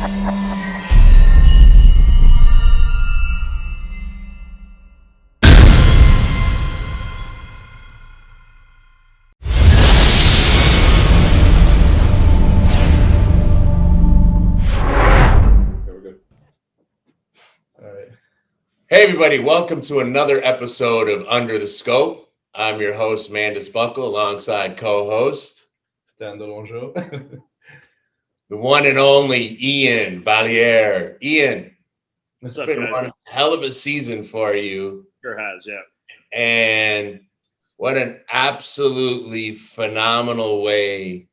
Hey everybody, welcome to another episode of Under the Scope. I'm your host, Mandus Buckle, alongside co-host Stan Delongeau. the one and only Iain Valliere. Iain, What's it's up, been guys? one hell of a season for you. Sure has, yeah. And what an absolutely phenomenal way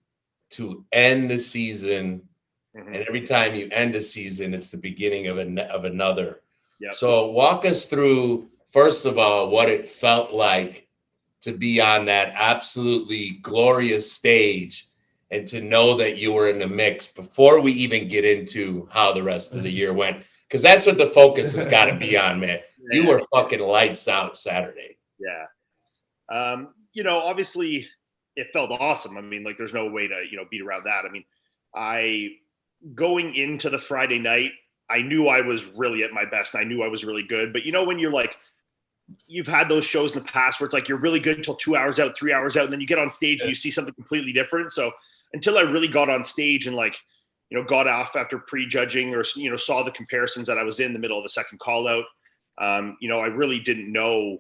to end the season. Mm-hmm. And every time you end a season, it's the beginning of another. Yep. So walk us through, first of all, what it felt like to be on that absolutely glorious stage and to know that you were in the mix before we even get into how the rest of the year went. Because that's what the focus has got to be on, man. Yeah. You were fucking lights out Saturday. Yeah. Obviously it felt awesome. I mean, like there's no way to, beat around that. I mean, going into the Friday night, I knew I was really at my best and I knew I was really good. But when you're like, you've had those shows in the past where it's like you're really good until 2 hours out, 3 hours out, and then you get on stage and you see something completely different. So until I really got on stage and got off after prejudging or, saw the comparisons that I was in the middle of the second call out, I really didn't know,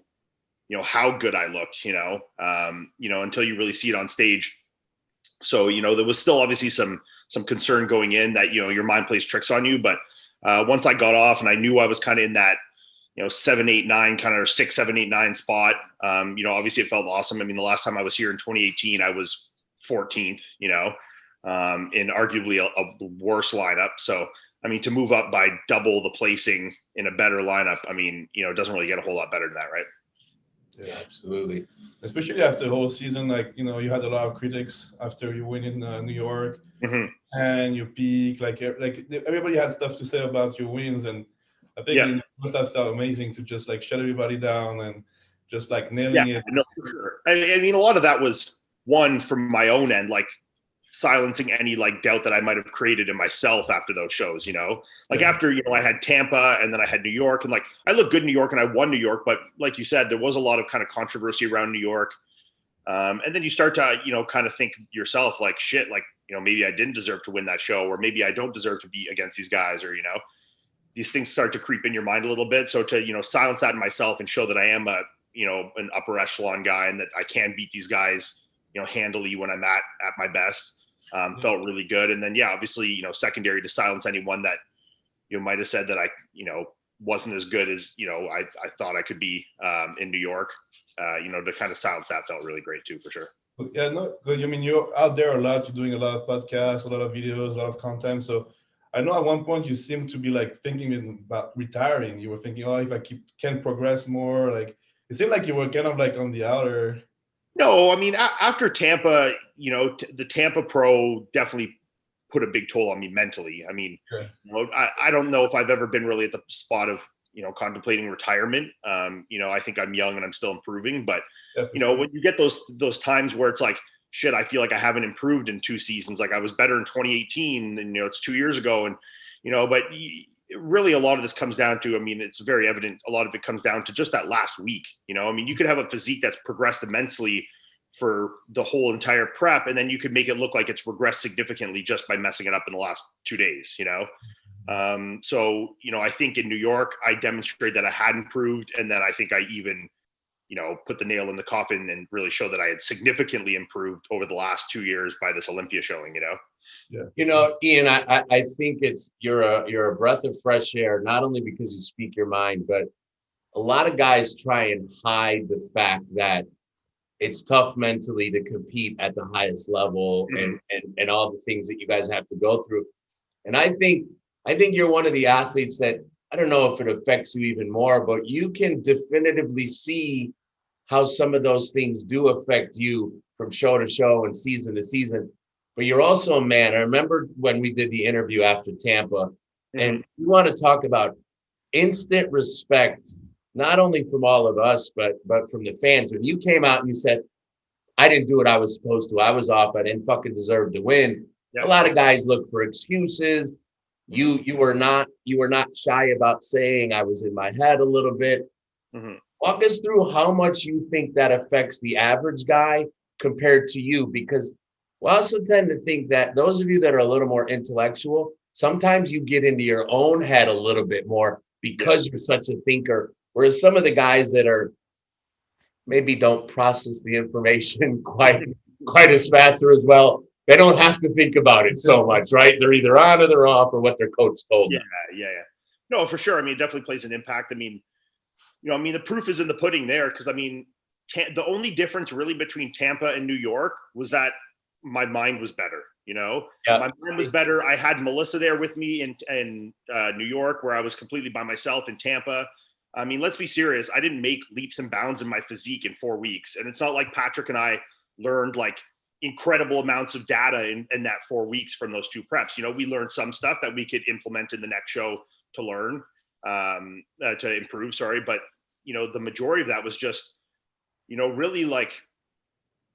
how good I looked, until you really see it on stage. So, there was still obviously some concern going in that, your mind plays tricks on you. But once I got off and I knew I was kind of in that, 7, 8, 9 kind of 6, 7, 8, 9 spot, obviously it felt awesome. I mean, the last time I was here in 2018, I was 14th, in arguably a worse lineup. So, I mean, to move up by double the placing in a better lineup, I mean, it doesn't really get a whole lot better than that, right? Yeah, absolutely. Especially after the whole season, you had a lot of critics after you win in New York, mm-hmm. and you peak. Like everybody had stuff to say about your wins, and I think it must have felt amazing to just shut everybody down and just nailing it. No, for sure. I mean, a lot of that was one from my own end, silencing any doubt that I might have created in myself after those shows, after, I had Tampa and then I had New York, and I looked good in New York and I won New York, but like you said, there was a lot of kind of controversy around New York. And then you start to, kind of think yourself shit, maybe I didn't deserve to win that show, or maybe I don't deserve to be against these guys, or, these things start to creep in your mind a little bit. So to, silence that in myself and show that I am a, an upper echelon guy and that I can beat these guys, handily when I'm at my best. Felt really good. And then, obviously, secondary to silence anyone that might have said that I, wasn't as good as, I thought I could be in New York, to kind of silence that felt really great too, for sure. Yeah, no, good. I mean, you're out there a lot. You're doing a lot of podcasts, a lot of videos, a lot of content. So I know at one point you seemed to be thinking about retiring. You were thinking, oh, if I can progress more, it seemed like you were kind of on the outer. No, I mean, after Tampa, the Tampa Pro definitely put a big toll on me mentally. I mean, I don't know if I've ever been really at the spot of, contemplating retirement. I think I'm young and I'm still improving, but when you get those times where it's shit, I feel like I haven't improved in 2 seasons. I was better in 2018 and, it's 2 years ago. And, but really a lot of this comes down to, I mean, it's very evident. A lot of it comes down to just that last week, I mean, you could have a physique that's progressed immensely for the whole entire prep, and then you could make it look like it's regressed significantly just by messing it up in the last 2 days, So, I think in New York, I demonstrated that I had improved. And then I think I even, put the nail in the coffin and really show that I had significantly improved over the last 2 years by this Olympia showing, Yeah. Iain, I think you're a breath of fresh air, not only because you speak your mind, but a lot of guys try and hide the fact that it's tough mentally to compete at the highest level, mm-hmm. and all the things that you guys have to go through. And I think you're one of the athletes that, I don't know if it affects you even more, but you can definitively see how some of those things do affect you from show to show and season to season. But you're also a man. I remember when we did the interview after Tampa, mm-hmm. and you want to talk about instant respect, not only from all of us, but from the fans. When you came out and you said, I didn't do what I was supposed to, I was off, I didn't fucking deserve to win. Yep. A lot of guys look for excuses. You were not shy about saying I was in my head a little bit. Walk us through how much you think that affects the average guy compared to you, because we also tend to think that those of you that are a little more intellectual, sometimes you get into your own head a little bit more because you're such a thinker. Whereas some of the guys that are maybe don't process the information quite as fast or as well, they don't have to think about it so much, right? They're either on or they're off, or what their coach told them. Yeah. No, for sure. I mean, it definitely plays an impact. I mean, the proof is in the pudding there, because I mean, the only difference really between Tampa and New York was that my mind was better. My mind was better. I had Melissa there with me in New York, where I was completely by myself. In Tampa, I mean, let's be serious. I didn't make leaps and bounds in my physique in 4 weeks. And it's not like Patrick and I learned like incredible amounts of data in that 4 weeks from those 2 preps. We learned some stuff that we could implement in the next show to learn, to improve, sorry. But, the majority of that was just, really like,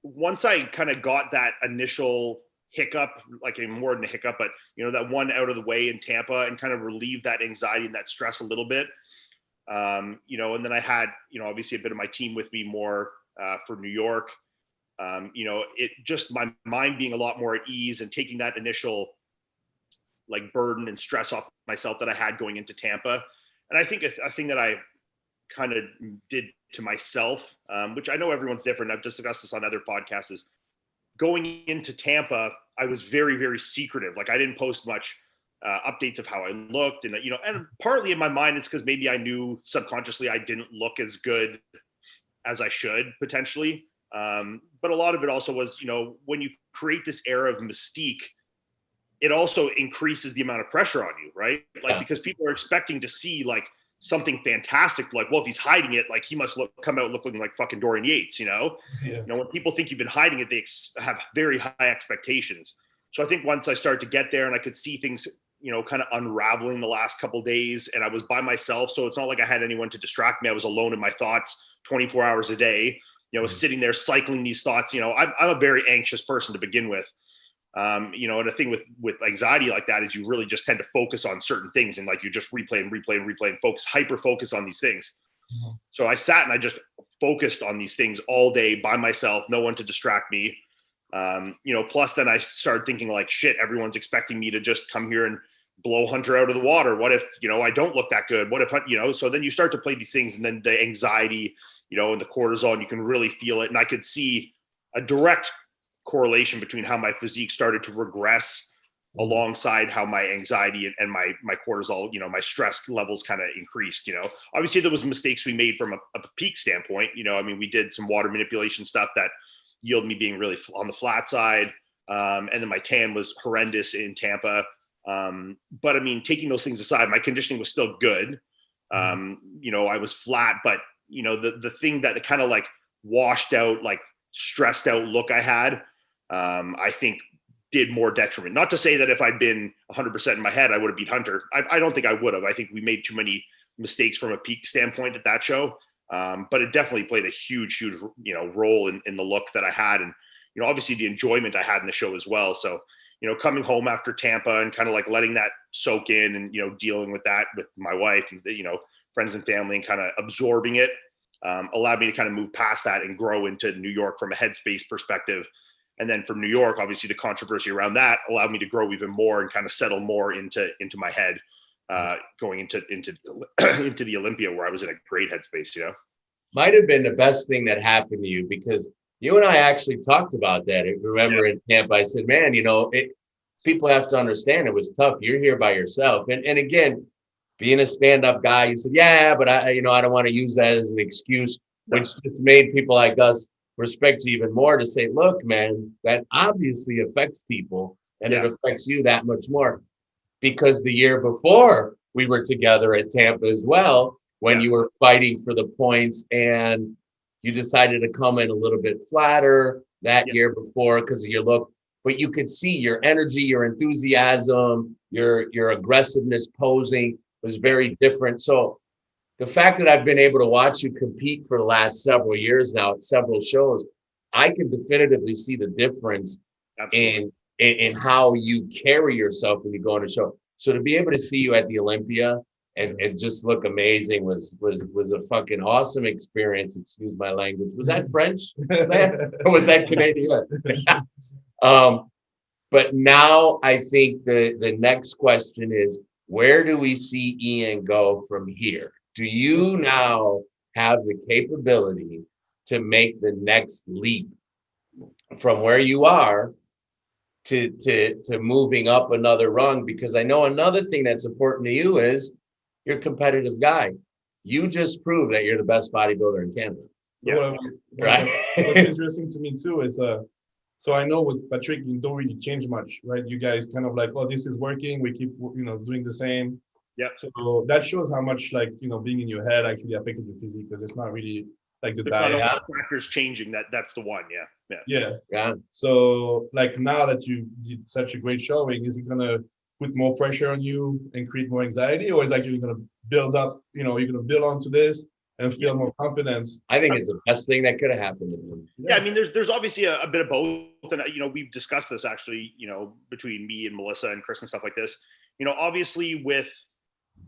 once I kind of got that initial hiccup, like more than a hiccup, but, that one out of the way in Tampa, and kind of relieved that anxiety and that stress a little bit. And then I had, obviously a bit of my team with me more for New York. It just, my mind being a lot more at ease and taking that initial like burden and stress off myself that I had going into Tampa. And I think a thing that I kind of did to myself, which I know everyone's different, I've discussed this on other podcasts, is going into Tampa, I was very, very secretive. Like, I didn't post much updates of how I looked. And, and partly in my mind, it's because maybe I knew subconsciously I didn't look as good as I should potentially. But a lot of it also was, when you create this air of mystique, it also increases the amount of pressure on you, right? Like, because people are expecting to see like something fantastic. Like, well, if he's hiding it, like he must come out looking like fucking Dorian Yates, when people think you've been hiding it, they have very high expectations. So I think once I started to get there and I could see things, kind of unraveling the last couple of days, and I was by myself. So it's not like I had anyone to distract me. I was alone in my thoughts 24 hours a day, sitting there cycling these thoughts. I'm a very anxious person to begin with. And the thing with anxiety like that is you really just tend to focus on certain things, and like you just replay and focus, hyper focus on these things. So I sat and I just focused on these things all day by myself, no one to distract me. Plus then I started thinking like, shit, everyone's expecting me to just come here and blow Hunter out of the water. What if, I don't look that good? What if, so then you start to play these things, and then the anxiety, and the cortisol, and you can really feel it. And I could see a direct correlation between how my physique started to regress alongside how my anxiety and my cortisol, my stress levels kind of increased. Obviously there was mistakes we made from a peak standpoint. We did some water manipulation stuff that yielded me being really on the flat side. And then my tan was horrendous in Tampa. But taking those things aside, my conditioning was still good. I was flat, but the thing that kind of like washed out, like stressed out look I had, I think did more detriment. Not to say that if I'd been 100% in my head, I would have beat Hunter. I don't think I would have. I think we made too many mistakes from a peak standpoint at that show. But it definitely played a huge, role in the look that I had. And, obviously the enjoyment I had in the show as well. So, coming home after Tampa and kind of like letting that soak in and, dealing with that with my wife and, friends and family, and kind of absorbing it, allowed me to kind of move past that and grow into New York from a headspace perspective. And then from New York, obviously the controversy around that allowed me to grow even more and kind of settle more into my head, going into the Olympia, where I was in a great headspace, Might have been the best thing that happened to you, because you and I actually talked about that. Remember in Tampa, I said, man, people have to understand it was tough. You're here by yourself. And again, being a stand-up guy, you said, yeah, but I don't want to use that as an excuse, which just made people like us respect you even more, to say, look, man, that obviously affects people, and it affects you that much more, because the year before we were together at Tampa as well, when you were fighting for the points and you decided to come in a little bit flatter that year before because of your look, but you could see your energy, your enthusiasm, your aggressiveness posing was very different. So the fact that I've been able to watch you compete for the last several years now at several shows, I can definitively see the difference in how you carry yourself when you go on a show. So to be able to see you at the Olympia and just look amazing was a fucking awesome experience. Excuse my language. Was that French? Or was that Canadian? But now I think the next question is, where do we see Iain go from here? Do you now have the capability to make the next leap from where you are to moving up another rung? Because I know another thing that's important to you is you're a competitive guy. You just proved that you're the best bodybuilder in Canada. Yeah. Right. What's interesting to me too is so I know with Patrick, you don't really change much, right? You guys kind of like, oh, this is working. We keep, doing the same. Yeah. So that shows how much like, being in your head actually affected your physique, because it's not really like the diet. Factors changing. That's the one. Yeah. So like now that you did such a great showing, is it gonna put more pressure on you and create more anxiety, or is it actually gonna build up? You're gonna build onto this and feel more confidence. I think it's the best thing that could have happened to him. Yeah, I mean, there's obviously a bit of both, and we've discussed this actually, between me and Melissa and Chris and stuff like this. Obviously with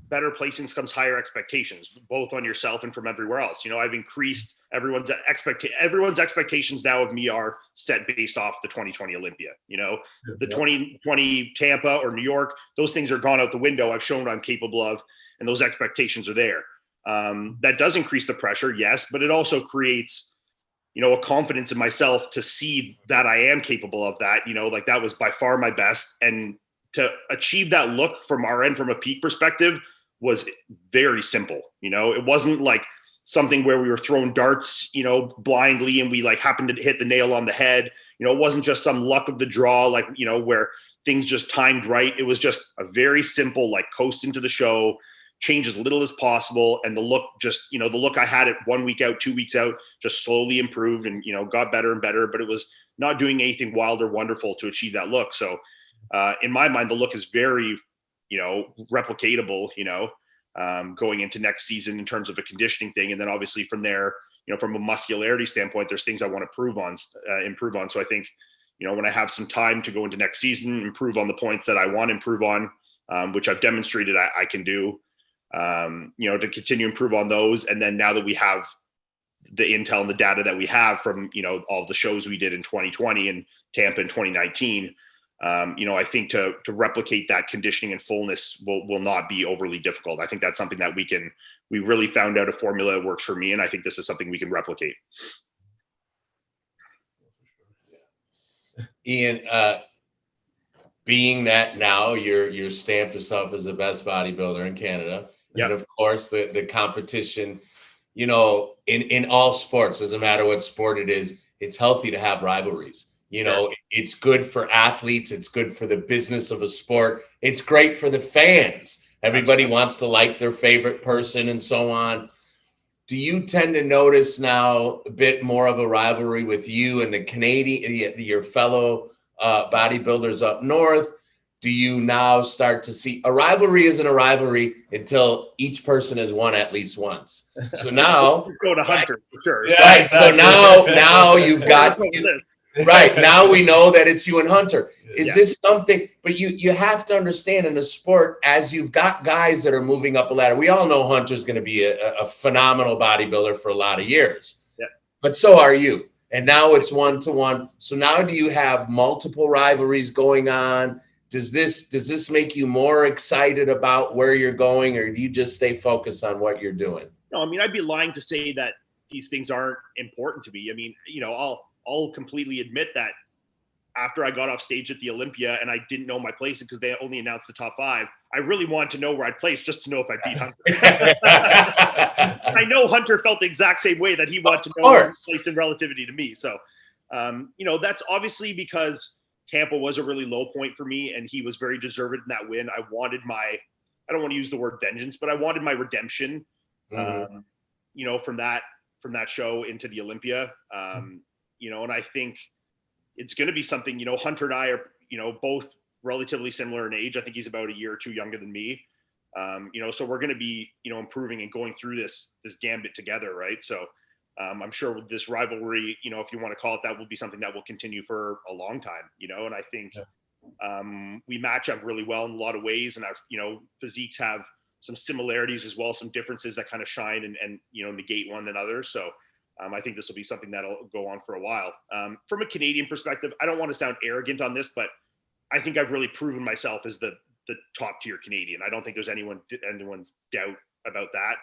better placings comes higher expectations, both on yourself and from everywhere else. I've increased everyone's expectations now of me are set based off the 2020 Olympia. The 2020 Tampa or New York, those things are gone out the window. I've shown what I'm capable of, and those expectations are there. That does increase the pressure, yes, but it also creates, a confidence in myself to see that I am capable of that. Like that was by far my best, and to achieve that look from our end, from a peak perspective, was very simple. It wasn't like something where we were throwing darts, blindly, and we like happened to hit the nail on the head. It wasn't just some luck of the draw, like, where things just timed right. It was just a very simple, like, coast into the show, change as little as possible. And the look just, the look I had it 1 week out, 2 weeks out, just slowly improved and, got better and better, but it was not doing anything wild or wonderful to achieve that look. So in my mind, the look is very, replicatable, going into next season in terms of a conditioning thing. And then obviously from there, from a muscularity standpoint, there's things I want to improve on. So I think, when I have some time to go into next season, improve on the points that I want to improve on, which I've demonstrated I can do, to continue to improve on those. And then now that we have the intel and the data that we have from, all the shows we did in 2020 and Tampa in 2019, I think to replicate that conditioning and fullness will not be overly difficult. I think that's something that we really found out a formula that works for me. And I think this is something we can replicate. Iain, being that now you're stamped yourself as the best bodybuilder in Canada, and of course the competition, in all sports, doesn't matter what sport it is, it's healthy to have rivalries. It's good for athletes. It's good for the business of a sport. It's great for the fans. Everybody wants to like their favorite person and so on. Do you tend to notice now a bit more of a rivalry with you and the Canadian, your fellow bodybuilders up north? Do you now start to see a rivalry isn't a rivalry until each person has won at least once? So now go to Hunter for sure. Right. So now you've got right now we know that it's you and Hunter. Is this something? But you have to understand in a sport, as you've got guys that are moving up a ladder. We all know Hunter's going to be a phenomenal bodybuilder for a lot of years. Yeah. But so are you. And now it's 1-to-1. So now do you have multiple rivalries going on? Does this make you more excited about where you're going, or do you just stay focused on what you're doing? No, I mean, I'd be lying to say that these things aren't important to me. I mean, I'll completely admit that after I got off stage at the Olympia and I didn't know my place because they only announced the top 5, I really wanted to know where I'd place just to know if I beat Hunter. I know Hunter felt the exact same way, that he wanted to know where he placed in relativity to me. So, that's obviously because Tampa was a really low point for me and he was very deserved in that win. I wanted I don't want to use the word vengeance, but I wanted my redemption, from that show into the Olympia. And I think it's going to be something, Hunter and I are, both relatively similar in age. I think he's about a year or two younger than me. So we're going to be, improving and going through this gambit together. Right. So I'm sure with this rivalry, if you want to call it that, will be something that will continue for a long time, and I think, We match up really well in a lot of ways, and our physiques have some similarities as well, some differences that kind of shine and negate one another. So I think this will be something that'll go on for a while. From a Canadian perspective, I don't want to sound arrogant on this, but I think I've really proven myself as the top tier Canadian. I don't think there's anyone's doubt about that.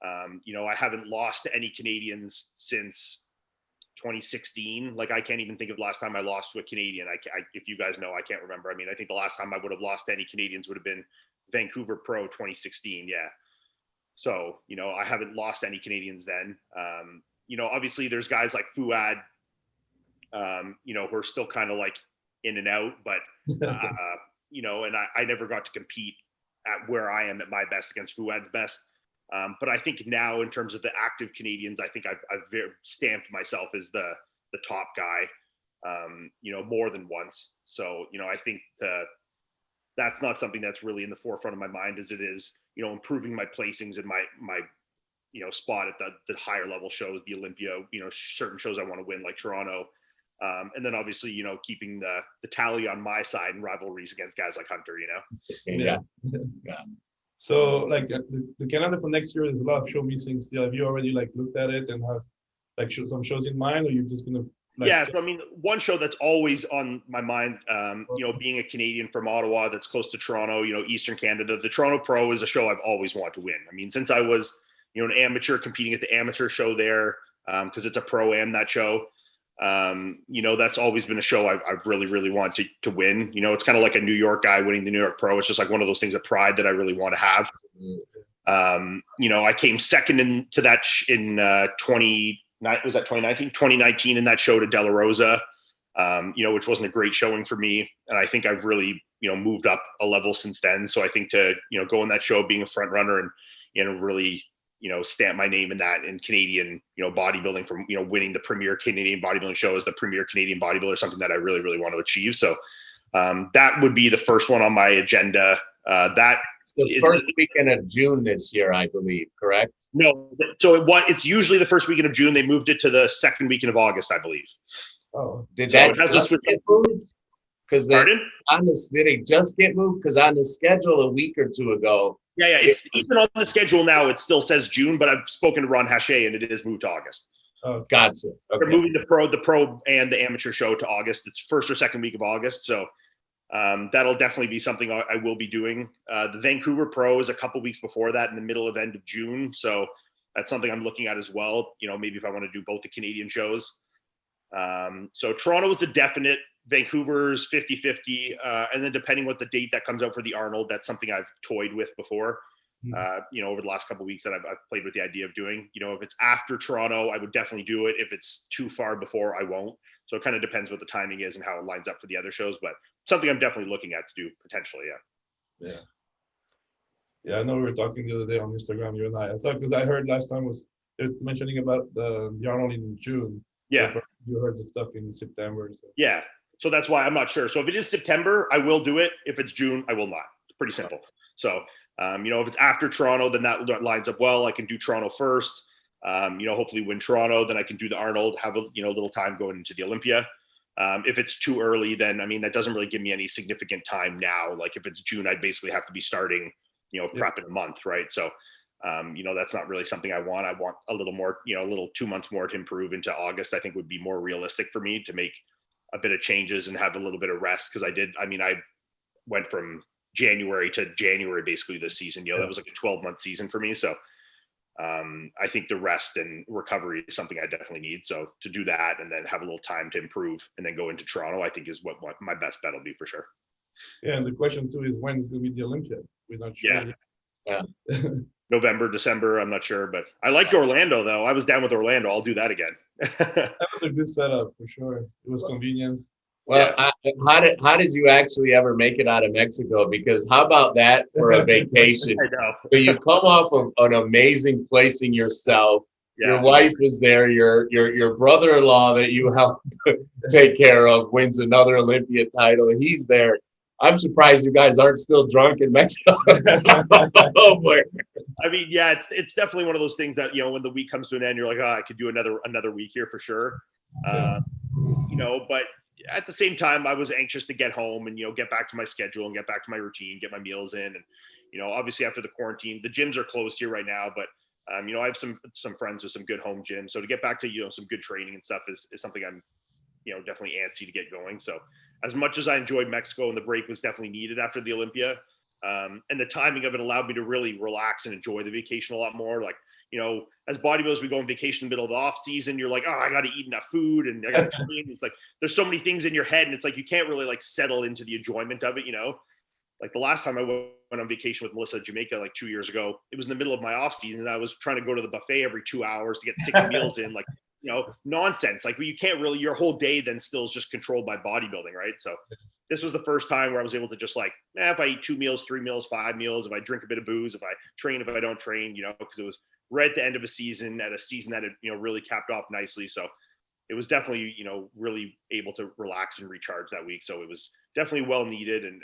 I haven't lost to any Canadians since 2016. Like, I can't even think of the last time I lost to a Canadian. If you guys know, I can't remember. I mean, I think the last time I would have lost to any Canadians would have been Vancouver Pro 2016. Yeah. So, I haven't lost any Canadians then. Obviously there's guys like Fouad, who are still kind of like in and out, but, and I never got to compete at where I am at my best against Fouad's best. But I think now, in terms of the active Canadians, I think I've stamped myself as the top guy, more than once. So, I think that's not something that's really in the forefront of my mind as it is, improving my placings and my spot at the higher level shows, the Olympia, certain shows I want to win, like Toronto. And then obviously, keeping the tally on my side and rivalries against guys like Hunter, Yeah. So like the calendar for next year, there's a lot of show missing still. Have you already looked at it and have some shows in mind, or you're just gonna So I mean, one show that's always on my mind, being a Canadian from Ottawa that's close to Toronto, Eastern Canada, the Toronto Pro is a show I've always wanted to win. I mean, since I was an amateur competing at the amateur show there, because it's a pro-am, that show. That's always been a show I've really, really wanted to win. It's kind of like a New York guy winning the New York Pro. It's just like one of those things of pride that I really want to have. I came second into that in 2019 in that show to De La Rosa, which wasn't a great showing for me. And I think I've really, moved up a level since then. So I think to, go in that show, being a front runner and, really, stamp my name in that in Canadian, bodybuilding, from, winning the premier Canadian bodybuilding show as the premier Canadian bodybuilder, something that I really, really want to achieve. So that would be the first one on my agenda. It's the first weekend of June this year, I believe, correct? No. So it's usually the first weekend of June. They moved it to the second weekend of August, I believe. Oh, did that just get moved? Because did it just get moved? Because on the schedule a week or two ago. Yeah. It's even on the schedule now. It still says June, but I've spoken to Ron Haché and it is moved to August. Oh, gotcha. Okay. They're moving the pro and the amateur show to August. It's first or second week of August. So that'll definitely be something I will be doing. The Vancouver Pro is a couple weeks before that, in the middle of end of June. So that's something I'm looking at as well. Maybe if I want to do both the Canadian shows. So Toronto is a definite. Vancouver's 50-50. And then depending what the date that comes out for the Arnold, that's something I've toyed with before. Over the last couple of weeks that I've played with the idea of doing. If it's after Toronto, I would definitely do it. If it's too far before, I won't. So it kind of depends what the timing is and how it lines up for the other shows, but something I'm definitely looking at to do potentially. Yeah, I know we were talking the other day on Instagram, you and I thought, because I heard last time was mentioning about the Arnold in June. Yeah. You heard some stuff in September. So. Yeah. So that's why I'm not sure. So if it is September, I will do it. If it's June, I will not. It's pretty simple. So, if it's after Toronto, then that lines up well. I can do Toronto first, hopefully win Toronto. Then I can do the Arnold, have a, little time going into the Olympia. If it's too early, then, that doesn't really give me any significant time now. Like if it's June, I'd basically have to be starting, prep in a month. Right. So, that's not really something I want. I want a little more, a little 2 months more to improve into August, I think would be more realistic for me to make a bit of changes and have a little bit of rest. Cause I went from January to January, basically this season, that was like a 12-month season for me. So, I think the rest and recovery is something I definitely need. So to do that and then have a little time to improve and then go into Toronto, I think is what my best bet will be for sure. Yeah. And the question too is when is going to be the Olympia? We're not sure. Yeah. November, December, I'm not sure, but I liked Orlando though. I was down with Orlando. I'll do that again. That was a good setup for sure. It was convenience. Well, yeah. How did you actually ever make it out of Mexico? Because how about that for a vacation? I know. So you come off of an amazing placing yourself. Yeah. Your wife is there. Your brother-in-law that you help take care of wins another Olympia title. He's there. I'm surprised you guys aren't still drunk in Mexico. Oh boy. It's definitely one of those things that, when the week comes to an end, you're like, I could do another week here for sure. But at the same time, I was anxious to get home and, get back to my schedule and get back to my routine, get my meals in. And, obviously after the quarantine, the gyms are closed here right now, but, I have some friends with some good home gyms. So to get back to, some good training and stuff is something I'm, definitely antsy to get going. So as much as I enjoyed Mexico, and the break was definitely needed after the Olympia, and the timing of it allowed me to really relax and enjoy the vacation a lot more. Like, as bodybuilders, we go on vacation in the middle of the off season. You're like, oh, I got to eat enough food and I got to train. It's like, there's so many things in your head, and it's like, you can't really like settle into the enjoyment of it. Like the last time I went on vacation with Melissa, Jamaica, like 2 years ago, it was in the middle of my off season, and I was trying to go to the buffet every 2 hours to get 6 meals in, like, nonsense. Like, you can't really, your whole day then still is just controlled by bodybuilding. Right. So this was the first time where I was able to just like, if I eat 2 meals, 3 meals, 5 meals, if I drink a bit of booze, if I train, if I don't train, because it was right at the end of a season, at a season that had, really capped off nicely. So it was definitely, really able to relax and recharge that week. So it was definitely well needed. And,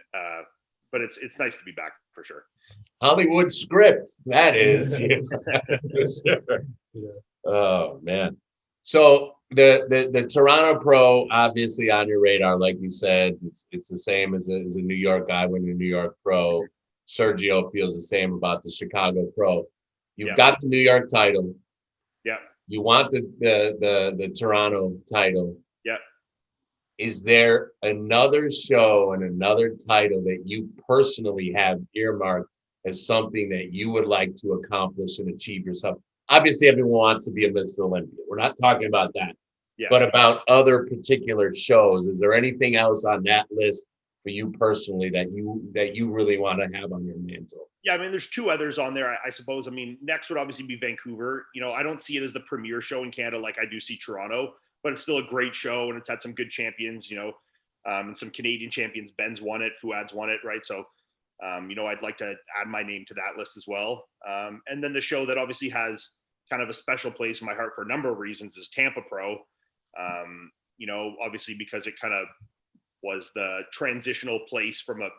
but it's nice to be back for sure. Hollywood script, that is. For sure. Yeah. Oh man. So the Toronto Pro, obviously on your radar, like you said, it's the same as a New York guy winning a New York Pro. Sergio feels the same about the Chicago Pro. You've got the New York title. Yeah. You want the Toronto title. Yeah. Is there another show and another title that you personally have earmarked as something that you would like to accomplish and achieve yourself? Obviously, everyone wants to be a Mr. Olympia. We're not talking about that, but about other particular shows. Is there anything else on that list for you personally that you really want to have on your mantle? Yeah, I mean, there's 2 others on there, I suppose. I mean, next would obviously be Vancouver. I don't see it as the premier show in Canada like I do see Toronto, but it's still a great show, and it's had some good champions, and some Canadian champions. Ben's won it, Fuad's won it, right? So, I'd like to add my name to that list as well. And then the show that obviously has kind of a special place in my heart for a number of reasons is Tampa Pro. Obviously because it kind of was the transitional place from a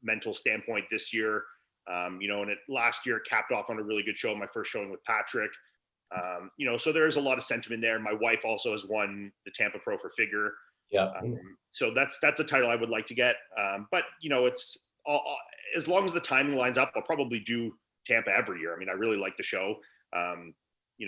mental standpoint this year. And it last year capped off on a really good show, my first showing with Patrick. So there's a lot of sentiment there. My wife also has won the Tampa Pro for figure. Yeah. So that's a title I would like to get. But it's as long as the timing lines up, I'll probably do Tampa every year. I mean, I really like the show. And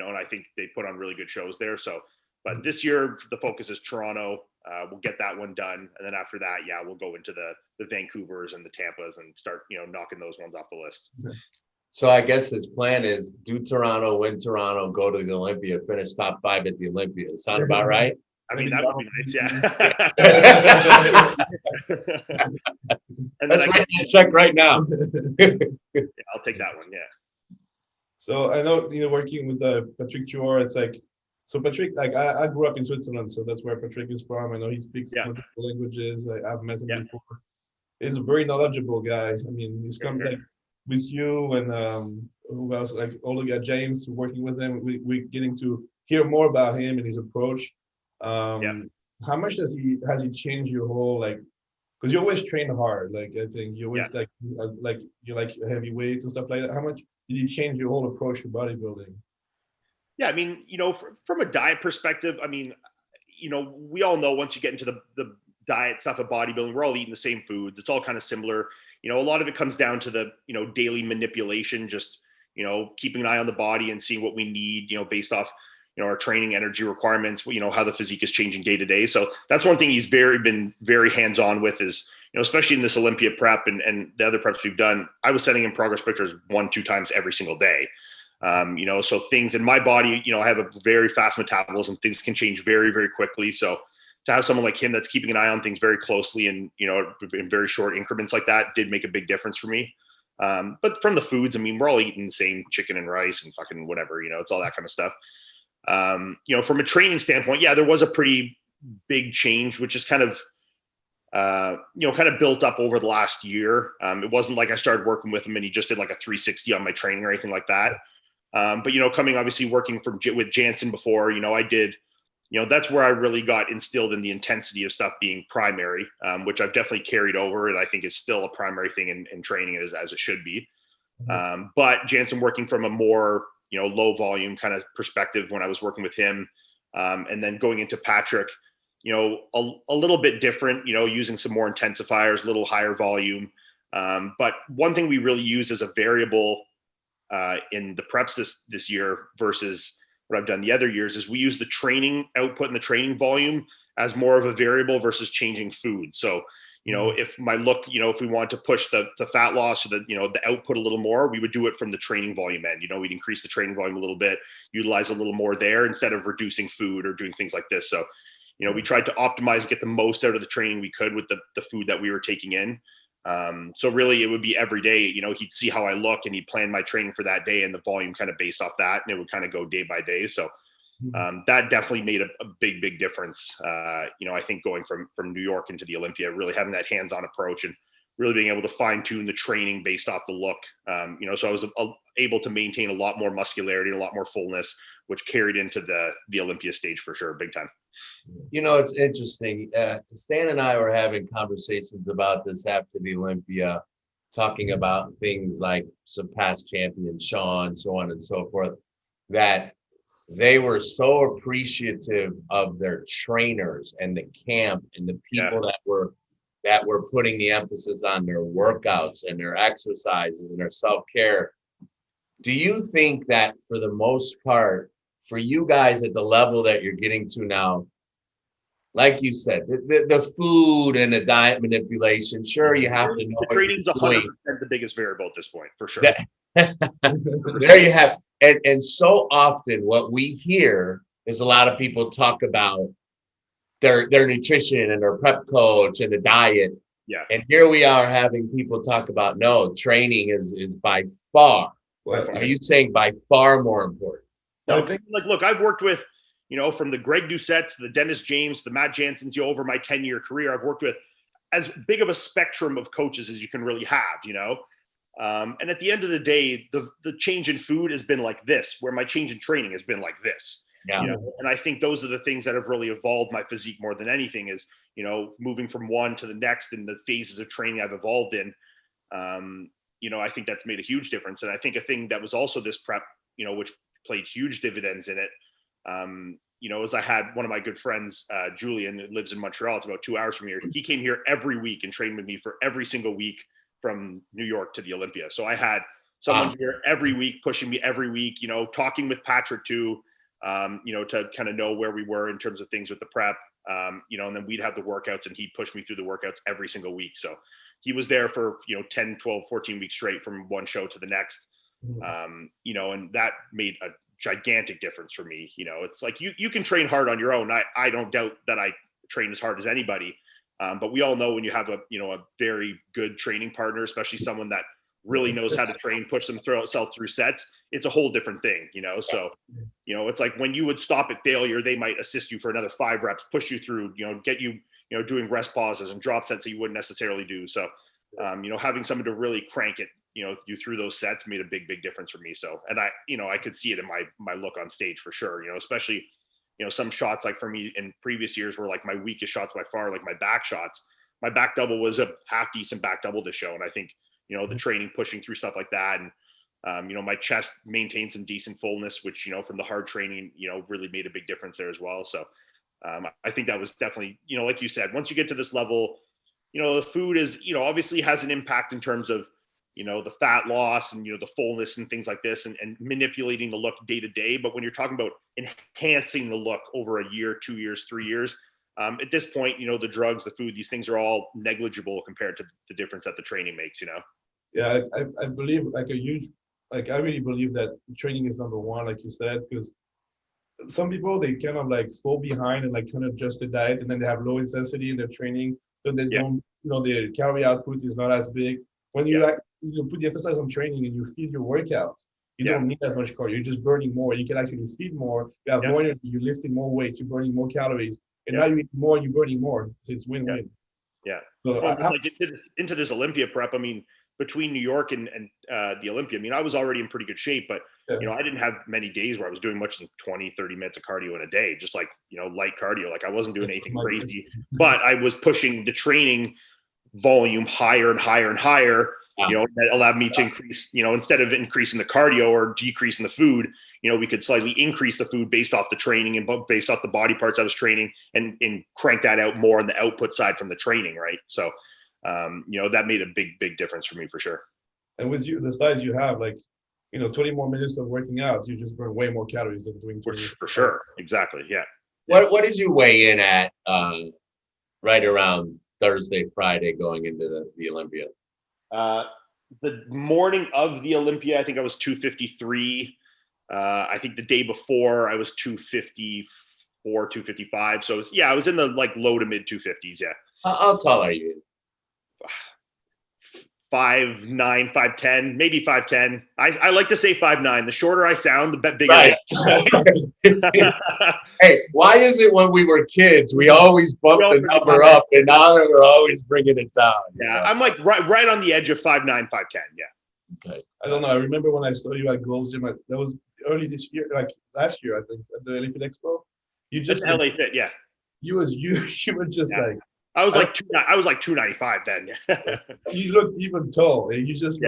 I think they put on really good shows there. So, but this year the focus is Toronto. We'll get that one done. And then after that, we'll go into the Vancouvers and the Tampas and start, knocking those ones off the list. So I guess his plan is do Toronto, win Toronto, go to the Olympia, finish top 5 at the Olympia. Sound about right? I mean, that would be nice. Yeah. And Let's write that check right now. I'll take that one. Yeah. So I know, working with Patrick Tuor, it's like, so Patrick, like I grew up in Switzerland, so that's where Patrick is from. I know he speaks multiple languages. I've met him before. He's a very knowledgeable guy. I mean, he's come like with you and who else, like all the guys, James, working with him. We're getting to hear more about him and his approach. How much has he changed your whole, like, because you always train hard, like I think you always like you like heavy weights and stuff like that. How much did he change your whole approach to bodybuilding? Yeah, I mean, from a diet perspective, I mean, we all know once you get into the diet stuff of bodybuilding, we're all eating the same foods. It's all kind of similar. A lot of it comes down to the, daily manipulation, just, keeping an eye on the body and seeing what we need, based off, our training energy requirements, how the physique is changing day to day. So that's one thing he's been very hands-on with is, especially in this Olympia prep and the other preps we've done, I was sending him progress pictures 1-2 times every single day. So things in my body, I have a very fast metabolism. Things can change very, very quickly. So to have someone like him that's keeping an eye on things very closely and, in very short increments like that did make a big difference for me. But from the foods, I mean, we're all eating the same chicken and rice and fucking whatever, it's all that kind of stuff. From a training standpoint, there was a pretty big change, which is kind of, kind of built up over the last year. It wasn't like I started working with him and he just did like a 360 on my training or anything like that. But, coming obviously working with Jansen before, I did, that's where I really got instilled in the intensity of stuff being primary, which I've definitely carried over. And I think is still a primary thing in training as it should be. But Jansen working from a more, low volume kind of perspective when I was working with him. And then going into Patrick, a little bit different, using some more intensifiers, a little higher volume. But one thing we really use as a variable in the preps this year versus what I've done the other years is we use the training output and the training volume as more of a variable versus changing food. So, if my look, if we want to push the fat loss or the output a little more, we would do it from the training volume end. We'd increase the training volume a little bit, utilize a little more there instead of reducing food or doing things like this. So, we tried to optimize, get the most out of the training we could with the food that we were taking in. So really it would be every day, he'd see how I look and he'd plan my training for that day and the volume kind of based off that. And it would kind of go day by day. So that definitely made a big difference. I think going from New York into the Olympia, really having that hands-on approach and really being able to fine tune the training based off the look. So I was able to maintain a lot more muscularity, a lot more fullness, which carried into the Olympia stage for sure. Big time. It's interesting. Stan and I were having conversations about this after the Olympia, talking about things like some past champions, Sean, so on and so forth, that they were so appreciative of their trainers and the camp and the people that were putting the emphasis on their workouts and their exercises and their self-care. Do you think that for the most part, for you guys at the level that you're getting to now, like you said, the food and the diet manipulation, sure, you have to know. The training is 100% the biggest variable at this point, for sure. There you have. And so often what we hear is a lot of people talk about their nutrition and their prep coach and the diet. Yeah. And here we are having people talk about, no, training is by far. Are you saying by far more important? No, look, I've worked with, from the Greg Doucette's, the Dennis James, the Matt Jansen's, over my 10-year career, I've worked with as big of a spectrum of coaches as you can really have, and at the end of the day, the change in food has been like this, where my change in training has been like this. Yeah. And I think those are the things that have really evolved my physique more than anything is, moving from one to the next and the phases of training I've evolved in. I think that's made a huge difference. And I think a thing that was also this prep, which played huge dividends in it, as I had one of my good friends, Julian, who lives in Montreal. It's about 2 hours from here. He came here every week and trained with me for every single week from New York to the Olympia. So I had someone here every week, pushing me every week, talking with Patrick too, to kind of know where we were in terms of things with the prep, and then we'd have the workouts and he'd push me through the workouts every single week. So he was there for, 10, 12, 14 weeks straight from one show to the next. And that made a gigantic difference for me. It's like you can train hard on your own. I don't doubt that I train as hard as anybody. But we all know when you have a very good training partner, especially someone that really knows how to train, push themselves through sets, it's a whole different thing, So, it's like when you would stop at failure, they might assist you for another 5 reps, push you through, get you, doing rest pauses and drop sets that you wouldn't necessarily do. So, having someone to really crank it, you through those sets made a big difference for me. So, and I could see it in my look on stage for sure, especially, some shots like for me in previous years were like my weakest shots by far, like my back shots. My back double was a half decent back double to show. And I think, the training pushing through stuff like that. And, my chest maintained some decent fullness, which, from the hard training, really made a big difference there as well. So I think that was definitely, like you said, once you get to this level, the food is, obviously has an impact in terms of, the fat loss and, the fullness and things like this and manipulating the look day to day. But when you're talking about enhancing the look over a year, 2 years, 3 years, at this point, the drugs, the food, these things are all negligible compared to the difference that the training makes, Yeah, I believe I really believe that training is number one, like you said, because some people, they kind of like fall behind and like trying to adjust the diet and then they have low intensity in their training. So they don't, their calorie output is not as big. When you put the emphasis on training and you feed your workouts, you don't need as much cardio. You're just burning more. You can actually feed more. You have more energy. You're lifting more weights. You're burning more calories. And now you eat more. You're burning more. So it's win-win. Yeah. So like into this Olympia prep. I mean, between New York and the Olympia, I mean, I was already in pretty good shape, but I didn't have many days where I was doing much than 20, 30 minutes of cardio in a day, just like, light cardio. Like I wasn't doing anything crazy, but I was pushing the training volume higher and higher and higher that allowed me to increase, instead of increasing the cardio or decreasing the food, we could slightly increase the food based off the training and based off the body parts I was training and crank that out more on the output side from the training. Right. So, that made a big difference for me for sure. And with the size you have, 20 more minutes of working out, you just burn way more calories than doing 20 for sure. Exactly. Yeah. What did you weigh in at right around Thursday, Friday going into the Olympia? The morning of the Olympia, I think I was 253. I think the day before I was 254, 255. So I was in the low to mid 250s. Yeah. How tall are you? 5'9", 5'10", maybe 5'10". I like to say 5'9". The shorter I sound, the bigger. Right. Hey, why is it when we were kids we always bumped the number up, and now we're always bringing it down? Yeah, I'm right on the edge of 5'9", 5'10". Yeah. Okay. I don't know. I remember when I saw you at Gold's Gym. That was early this year, last year, I think, at the LA Fit Expo. You just LA Fit, yeah. You were just I was 295 then. You looked even tall. And you just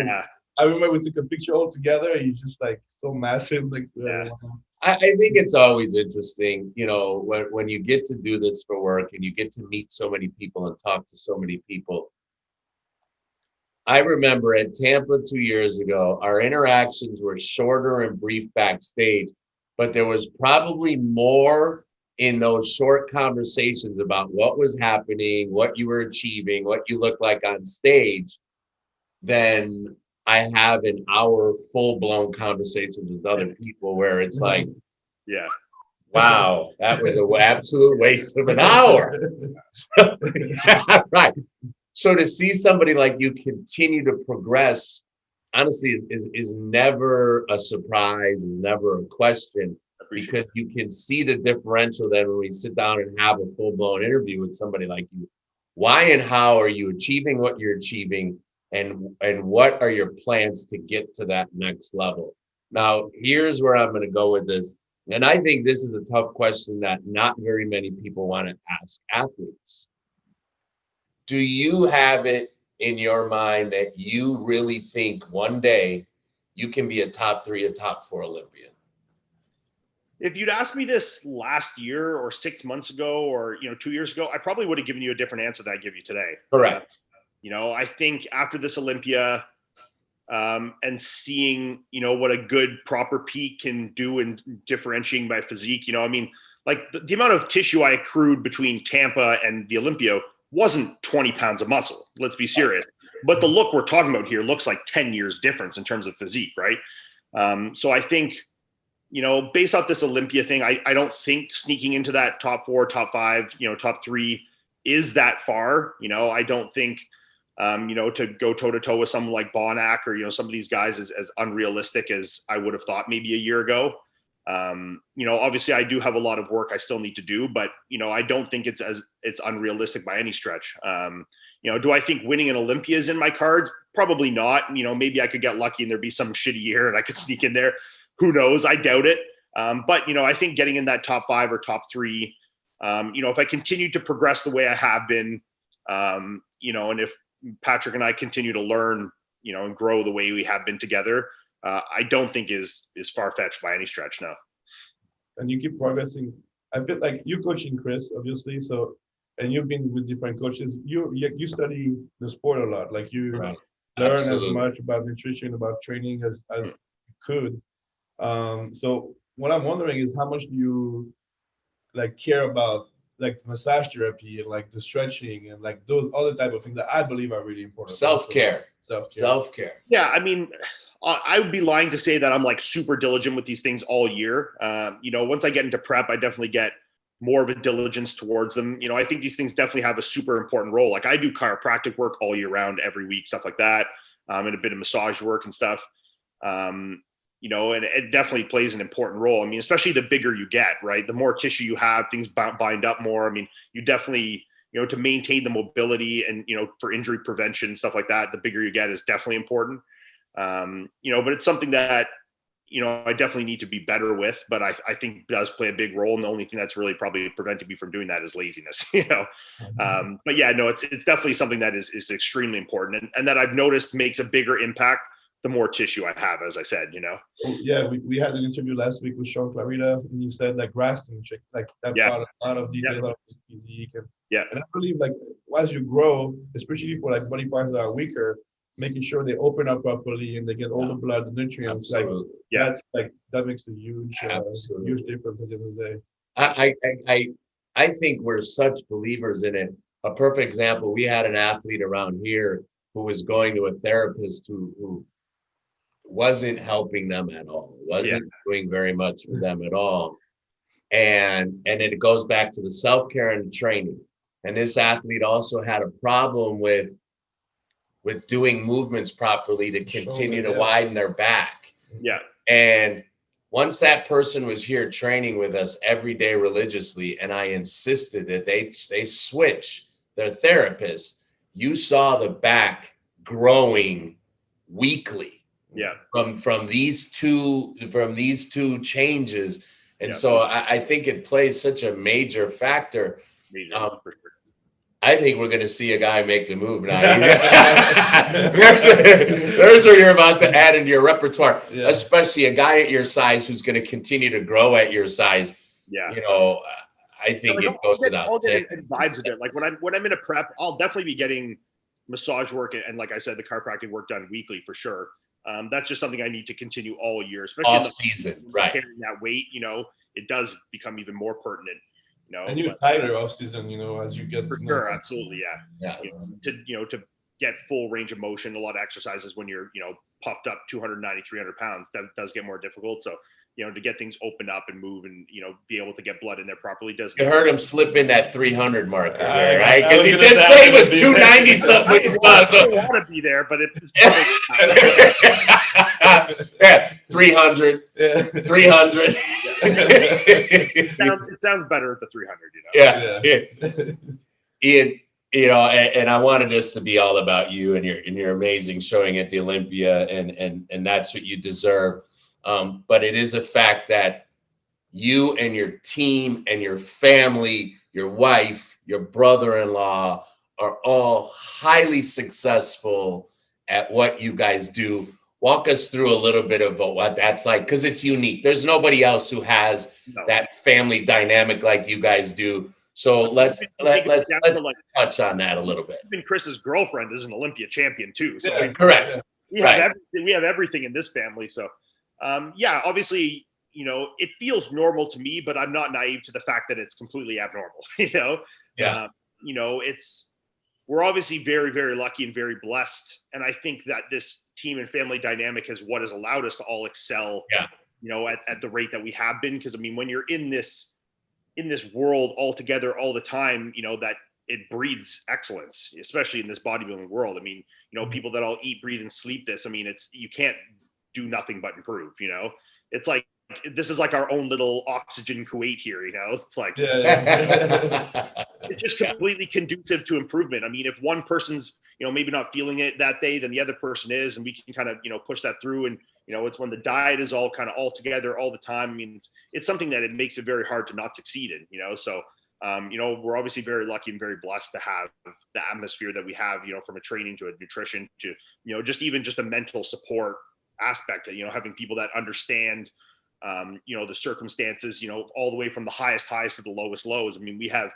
I remember we took a picture all together, and you just so massive next to everyone. I think it's always interesting, when you get to do this for work and you get to meet so many people and talk to so many people. I remember at Tampa 2 years ago, our interactions were shorter and brief backstage, but there was probably more in those short conversations about what was happening, what you were achieving, what you looked like on stage, than I have in our full-blown conversations with other people where it's like, yeah, wow, that was an absolute waste of an hour. Right. So to see somebody like you continue to progress, honestly, is never a surprise, is never a question, because you can see the differential then when we sit down and have a full-blown interview with somebody like you. Why and how are you achieving what you're achieving, and what are your plans to get to that next level? Now, here's where I'm going to go with this. And I think this is a tough question that not very many people want to ask athletes. Do you have it in your mind that you really think one day you can be a top 3, a top 4 Olympian? If you'd asked me this last year or 6 months ago or 2 years ago, I probably would have given you a different answer than I give you today. Correct. I think after this Olympia and seeing, what a good proper peak can do in differentiating by physique, the amount of tissue I accrued between Tampa and the Olympia wasn't 20 pounds of muscle. Let's be serious. But the look we're talking about here looks like 10 years difference in terms of physique, right? So I think, based off this Olympia thing, I don't think sneaking into that top 4, top 5, top 3 is that far. I don't think, to go toe to toe with someone like Bonac or, some of these guys is as unrealistic as I would have thought maybe a year ago. Obviously I do have a lot of work I still need to do, but, I don't think it's unrealistic by any stretch. Do I think winning an Olympia is in my cards? Probably not. Maybe I could get lucky and there'd be some shitty year and I could sneak in there. Who knows? I doubt it. But, I think getting in that top 5 or top 3, if I continue to progress the way I have been, and if Patrick and I continue to learn, and grow the way we have been together, I don't think is far-fetched by any stretch now. And you keep progressing. I feel like you're coaching Chris, obviously. So, and you've been with different coaches. You study the sport a lot. Like you right. learn Absolutely. as much about nutrition, about training as you could. So what I'm wondering is how much do you care about massage therapy and the stretching and those other type of things that I believe are really important. Self-care. Yeah. I would be lying to say that I'm super diligent with these things all year. Once I get into prep, I definitely get more of a diligence towards them. I think these things definitely have a super important role. I do chiropractic work all year round, every week, stuff like that. And a bit of massage work and stuff. And it definitely plays an important role. Especially the bigger you get, right? The more tissue you have, things bind up more. You definitely, to maintain the mobility and, for injury prevention, stuff like that, the bigger you get is definitely important. But it's something that, I definitely need to be better with, but I think does play a big role. And the only thing that's really probably preventing me from doing that is laziness, But yeah, no, it's definitely something that is extremely important, and that I've noticed makes a bigger impact the more tissue I have, as I said, Yeah, we had an interview last week with Sean Clarita, and he said like resting, like that Yeah. brought a lot of detail Yeah. of his physique, Yeah. and I believe like as you grow, especially for like body parts that are weaker, making sure they open up properly and they get all the blood, the nutrients, Absolutely. that's like that makes a huge difference at the end of the day. I think we're such believers in it. A perfect example, we had an athlete around here who was going to a therapist who wasn't helping them at all, wasn't doing very much for them at all. And it goes back to the self-care and training. And this athlete also had a problem with doing movements properly to continue to widen their back. Yeah. And once that person was here training with us every day religiously, and I insisted that they switch their therapist, you saw the back growing weekly. Yeah. From these two changes. And so I think it plays such a major factor. For sure. I think we're going to see a guy make the move now. There's where you're about to add into your repertoire, especially a guy at your size who's going to continue to grow at your size. Yeah. I think it goes without saying. Vibes a bit. Like when I'm in a prep, I'll definitely be getting massage work and like I said, the chiropractic work done weekly for sure. That's just something I need to continue all year, especially off season, right? Carrying that weight, it does become even more pertinent. And you tighter off season, as you get for sure, absolutely, yeah. To get full range of motion, a lot of exercises when you're puffed up 290, 300 pounds, that does get more difficult. So to get things open up and move and be able to get blood in there properly does. You heard him slip in that 300 marker, right? Because he did say it was 290 something. I don't want to be there, but it's yeah, 300. Yeah. 300. It sounds better at the 300. Yeah. Iain, and I wanted this to be all about you and your amazing showing at the Olympia, and that's what you deserve. But it is a fact that you and your team and your family, your wife, your brother-in-law are all highly successful at what you guys do. Walk us through a little bit of what that's like, because it's unique. There's nobody else who has that family dynamic like you guys do. So let's touch on that a little bit. Even Chris's girlfriend is an Olympia champion too. So correct. We have everything in this family. So obviously, it feels normal to me, but I'm not naive to the fact that it's completely abnormal. We're obviously very, very lucky and very blessed. And I think that this team and family dynamic is what has allowed us to all excel, at the rate that we have been. Because when you're in this world all together all the time, that it breeds excellence, especially in this bodybuilding world. People that all eat, breathe, and sleep this. You can't do nothing but improve. It's like this is like our own little oxygen Kuwait here. It's like it's just completely conducive to improvement. If one person's maybe not feeling it that day, then the other person is, and we can kind of push that through. And it's when the diet is all kind of all together all the time. It's something that it makes it very hard to not succeed in. So we're obviously very lucky and very blessed to have the atmosphere that we have. From a training to a nutrition to just a mental support aspect. Having people that understand the circumstances, all the way from the highest highs to the lowest lows. We have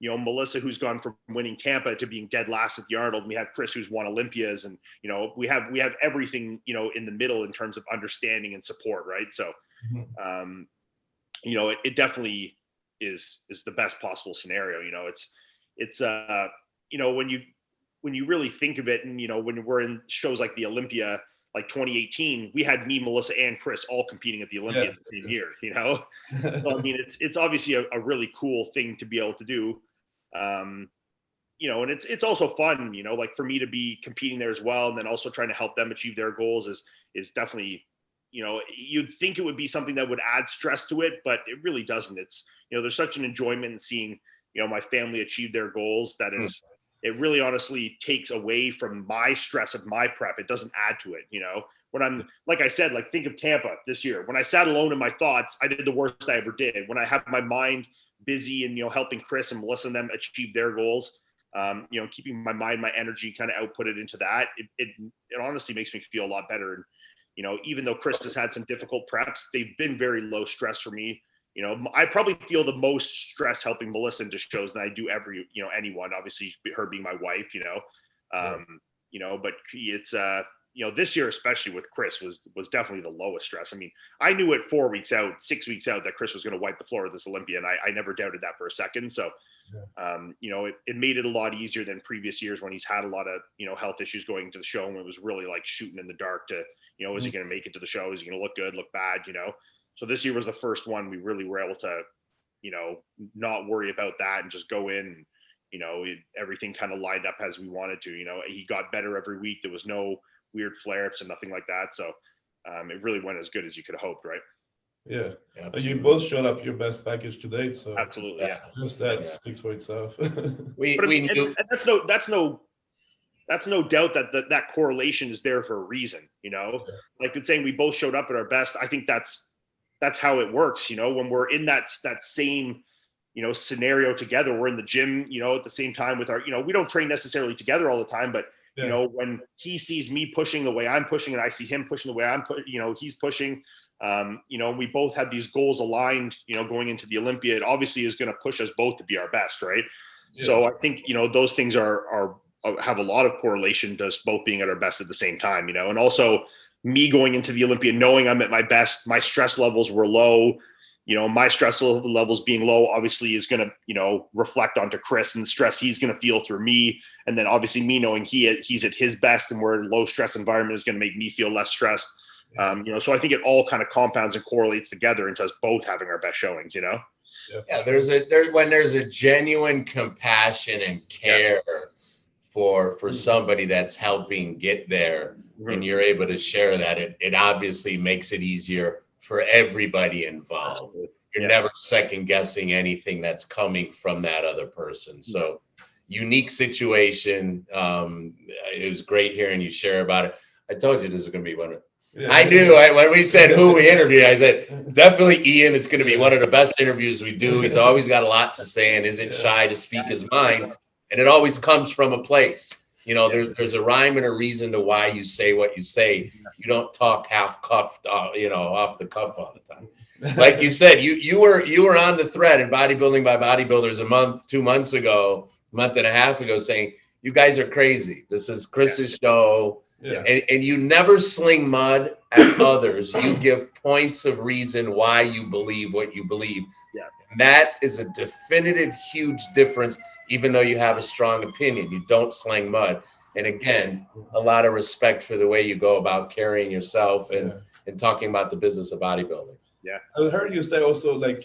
Melissa, who's gone from winning Tampa to being dead last at the Arnold. We have Chris, who's won Olympias, and we have everything in the middle in terms of understanding and support, right? So it definitely is the best possible scenario. It's when you really think of it, and when we're in shows like the Olympia, like 2018, we had me, Melissa, and Chris all competing at the Olympia the same year. So it's obviously a really cool thing to be able to do. And it's also fun, like for me to be competing there as well, and then also trying to help them achieve their goals is definitely, you'd think it would be something that would add stress to it, but it really doesn't. It's, there's such an enjoyment in seeing, my family achieve their goals that it really honestly takes away from my stress of my prep. It doesn't add to it. when I'm, like I said, like think of Tampa this year. When I sat alone in my thoughts, I did the worst I ever did. When I have my mind busy and, helping Chris and Melissa and them achieve their goals, keeping my mind, my energy kind of outputted into that, it honestly makes me feel a lot better. And, even though Chris has had some difficult preps, they've been very low stress for me. I probably feel the most stress helping Melissa into shows than I do anyone, obviously her being my wife, but it's, this year, especially with Chris was definitely the lowest stress. I mean, I knew it 4 weeks out, 6 weeks out that Chris was going to wipe the floor of this Olympia. And I never doubted that for a second. So, it made it a lot easier than previous years when he's had a lot of, health issues going to the show. And it was really like shooting in the dark to, is he going to make it to the show? Is he going to look good, look bad, So this year was the first one we really were able to, not worry about that and just go in and, everything kind of lined up as we wanted to. He got better every week. There was no weird flare-ups and nothing like that. So it really went as good as you could have hoped, right? Yeah. You both showed up your best package to date. So absolutely, yeah. Just that speaks for itself. we knew, and that's no doubt that correlation is there for a reason. Like it's saying we both showed up at our best. I think that's how it works. When we're in that same scenario together, we're in the gym, at the same time with our, we don't train necessarily together all the time, but when he sees me pushing the way I'm pushing and I see him pushing the way he's pushing, we both have these goals aligned, going into the Olympia, it obviously is going to push us both to be our best. Right. Yeah. So I think, those things are have a lot of correlation to us both being at our best at the same time, and also me going into the Olympia, knowing I'm at my best, my stress levels were low, my stress levels being low obviously is going to, reflect onto Chris and the stress he's going to feel through me. And then obviously me knowing he's at his best and we're in a low stress environment is going to make me feel less stressed. So I think it all kind of compounds and correlates together into us both having our best showings, Yeah. When there's a genuine compassion and care for somebody that's helping get there, and you're able to share that, it obviously makes it easier for everybody involved. You're never second guessing anything that's coming from that other person. So unique situation. It was great hearing you share about it. I told you this is going to be one of, I knew when we said who we interviewed, I said, definitely Iain. It's going to be one of the best interviews we do. He's always got a lot to say and isn't shy to speak his mind. And it always comes from a place. There's a rhyme and a reason to why you say what you say. You don't talk half cuffed, off the cuff all the time. Like you said, you were on the thread in Bodybuilding by Bodybuilders 2 months ago, a month and a half ago, saying you guys are crazy. This is Chris's show, and you never sling mud at others. You give points of reason why you believe what you believe. Yeah, and that is a definitive, huge difference. Even though you have a strong opinion, you don't sling mud. And again, a lot of respect for the way you go about carrying yourself and talking about the business of bodybuilding. Yeah. I heard you say also, like,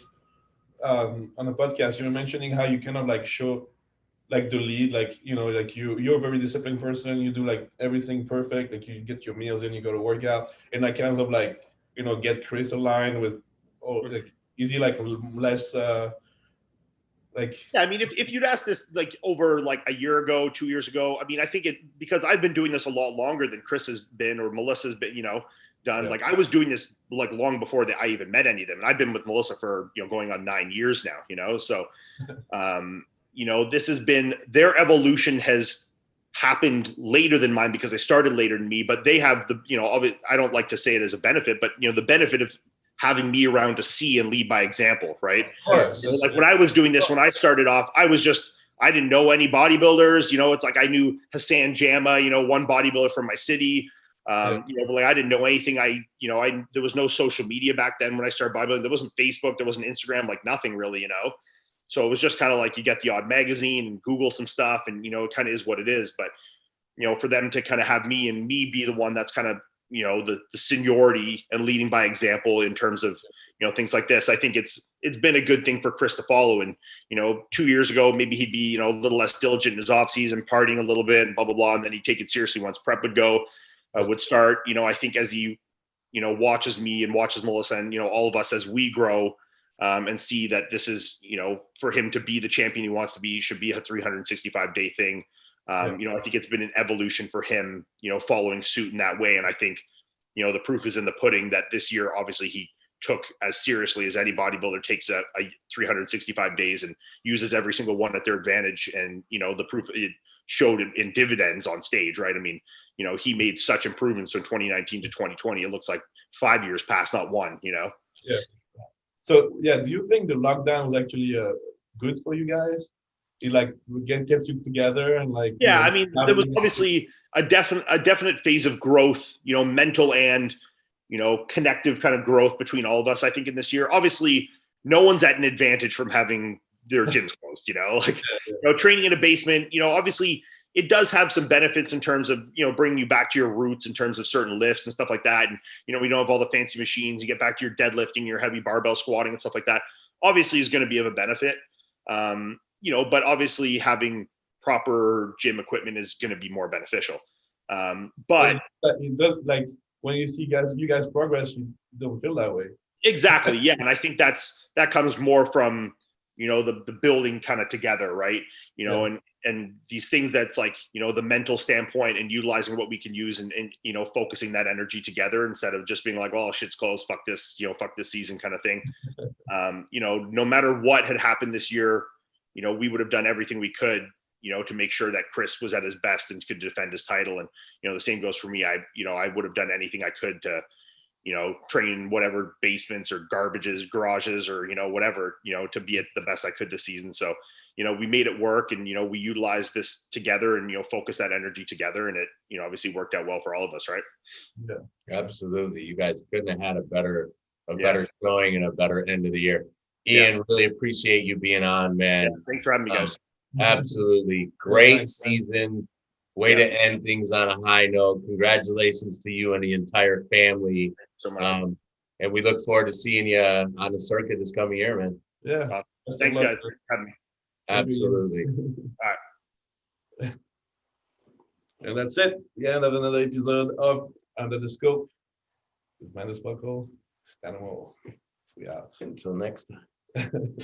on the podcast, you were mentioning how you kind of like show like the lead, like, like you're a very disciplined person. You do like everything perfect. Like you get your meals in, you go to workout, and I kind of like, get Chris aligned with, like, is he like less, I mean, if you'd asked this like over like a year ago, 2 years ago, I mean, I think because I've been doing this a lot longer than Chris has been or Melissa's been, done. Yeah. Like I was doing this like long before that I even met any of them. And I've been with Melissa for, going on 9 years now, so, this has been, their evolution has happened later than mine because they started later than me, but they have the, I don't like to say it as a benefit, but the benefit of having me around to see and lead by example, right? Of course. Like when I was doing this, when I started off, I didn't know any bodybuilders. It's like I knew Hassan Jama, one bodybuilder from my city. But like I didn't know anything. There was no social media back then when I started bodybuilding. There wasn't Facebook, there wasn't Instagram, like nothing really, So it was just kind of like you get the odd magazine and Google some stuff, and it kind of is what it is. But for them to kind of have me be the one that's kind of the seniority and leading by example in terms of, things like this. I think it's been a good thing for Chris to follow. And, 2 years ago, maybe he'd be, a little less diligent in his off season, partying a little bit and blah, blah, blah. And then he'd take it seriously once prep would start, I think as he, watches me and watches Melissa and, all of us as we grow, and see that this is, for him to be the champion he wants to be, should be a 365-day thing. I think it's been an evolution for him, following suit in that way. And I think, the proof is in the pudding that this year, obviously he took as seriously as any bodybuilder takes a 365 days and uses every single one at their advantage. And, the proof it showed in dividends on stage, right? I mean, he made such improvements from 2019 to 2020. It looks like 5 years past, not one, Yeah. So, do you think the lockdown was actually good for you guys? It kept you together and I mean, there was obviously a definite phase of growth, mental and, connective kind of growth between all of us, I think, in this year. Obviously, no one's at an advantage from having their gyms closed, training in a basement, obviously it does have some benefits in terms of, bringing you back to your roots in terms of certain lifts and stuff like that. And, we don't have all the fancy machines. You get back to your deadlifting, your heavy barbell squatting and stuff like that, obviously is going to be of a benefit. But obviously having proper gym equipment is going to be more beneficial. But it does, when you see you guys progress, you don't feel that way. Exactly. Yeah. And I think that comes more from, the building kind of together, right? And these things that's the mental standpoint and utilizing what we can use and focusing that energy together instead of just being like, oh, shit's closed, fuck this, fuck this season kind of thing. No matter what had happened this year, we would have done everything we could, to make sure that Chris was at his best and could defend his title. And, the same goes for me. I would have done anything I could to, train in whatever basements or garages or, whatever, to be at the best I could this season. So, we made it work and, we utilized this together and, focus that energy together. And it, obviously worked out well for all of us. Right. Yeah, absolutely. You guys couldn't have had a better showing and a better end of the year. Iain, really appreciate you being on, man. Yeah, thanks for having me, guys. Absolutely. Great season. Way to end things on a high note. Congratulations to you and the entire family. Thanks so much. And we look forward to seeing you on the circuit this coming year, man. Yeah. Thanks, guys, for having me. Absolutely. All right. And that's it. The end of another episode of Under the Scope. This man is Buckle. Stand We out. Until next time.